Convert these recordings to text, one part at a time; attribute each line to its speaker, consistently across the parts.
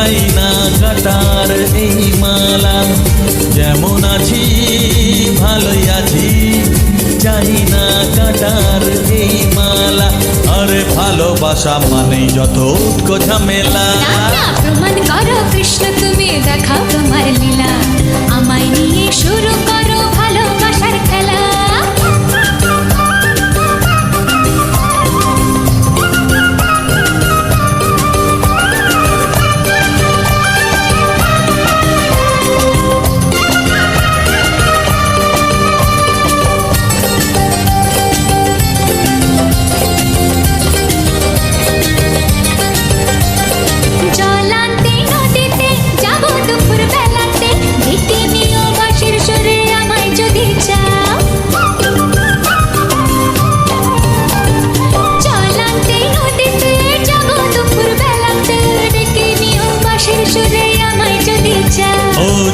Speaker 1: চাই না কাটার এই মালা। যেমন আছি ভালোই আছি, চাই না কাটার এই মালা। আরে ভালোবাসা মানেই যত উটকো ঝামেলা।
Speaker 2: প্রমাণ করো কৃষ্ণ তুমি দেখাও তোমার লীলা, আমায় নিয়ে শুরু করো ভালোবাসার খেলা।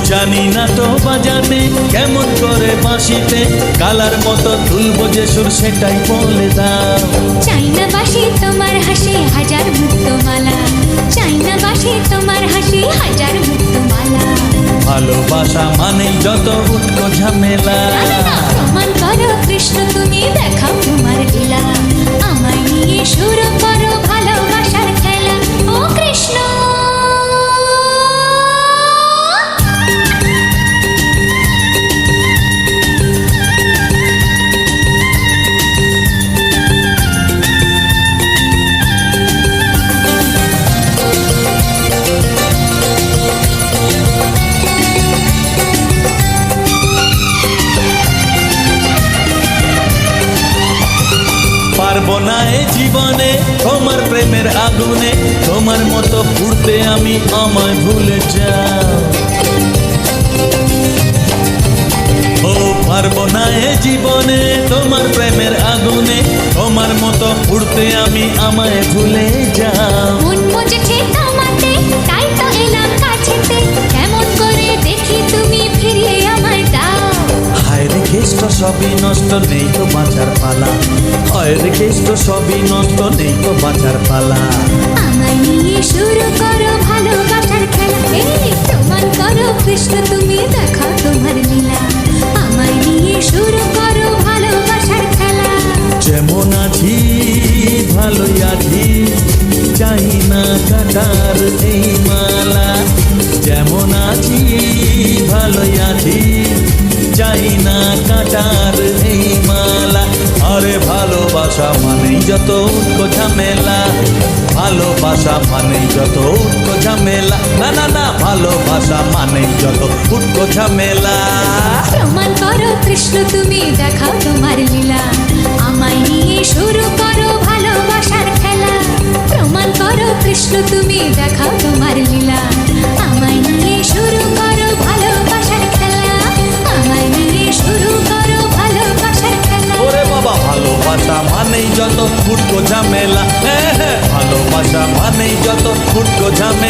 Speaker 1: জানি না তো বাজাতে কেমন করে বাঁশিতে, কালার মতো তুলবো যে সুর সেটাই বলে দাও।
Speaker 2: চাই না বাসি তোমার হাসি হাজার মুক্তমালা, চাই না বাসি তোমার হাসি হাজার মুক্তমালা।
Speaker 1: ভালোবাসা মানেই যত উটকো ঝামেলা।
Speaker 2: প্রমাণ করো কৃষ্ণ তুমি দেখাও তোমার লীলা, আমায় নিয়ে শুরু করো ভালোবাসার খেলা। ও কৃষ্ণ
Speaker 1: পারবো না এই জীবনে তোমার প্রেমের আগুনে, তোমার মতো পুড়তে আমি আমায় ভুলে যাও। ও পারবো না এই জীবনে তোমার প্রেমের আগুনে, তোমার মতো পুড়তে আমি আমায় ভুলে যাও।
Speaker 2: মন মজেছে তোমাতে তাই তো এলাম কাছেতে, কেমন করে দেখি তুমি ফিরিয়ে আমায় দাও।
Speaker 1: হায় রে কেষ্ট সবই নষ্ট নেই তো বাঁচার পালা, হায় রে কেষ্ট সবই নষ্ট নেই তো বাঁচার পালা।
Speaker 2: আমায় নিয়ে শুরু করো ভালোবাসার খেলা, এই প্রমাণ করো কৃষ্ণ তুমি দেখাও তোমার লীলা, আমায় নিয়ে শুরু করো ভালোবাসার খেলা।
Speaker 1: যেমন আছি ভালোই আছি, চাই না কাটার এই মালা। যেমন আছি ভালোই আছি, চাই না কাটার এই মালা। আরে ভালোবাসা মানেই যত উটকো ঝামেলা, ভালোবাসা মানেই যত উটকো ঝামেলা। না না না, ভালোবাসা মানেই যত উটকো ঝামেলা।
Speaker 2: প্রমাণ করো কৃষ্ণ তুমি দেখাও তোমার লীলা, আমায় নিয়ে শুরু করো ভালোবাসার খেলা। প্রমাণ করো কৃষ্ণ তুমি দেখাও তোমার লীলা, আমায় নিয়ে শুরু করো ভালোবাসার খেলা, আমায় নিয়ে শুরু করো ভালোবাসার খেলা।
Speaker 1: ওরে বাবা, ভালোবাসা মানেই যত উটকো ঝামেলা। হ্যাঁ হ্যাঁ, ভালোবাসা মানেই যত উটকো ঝামেলা।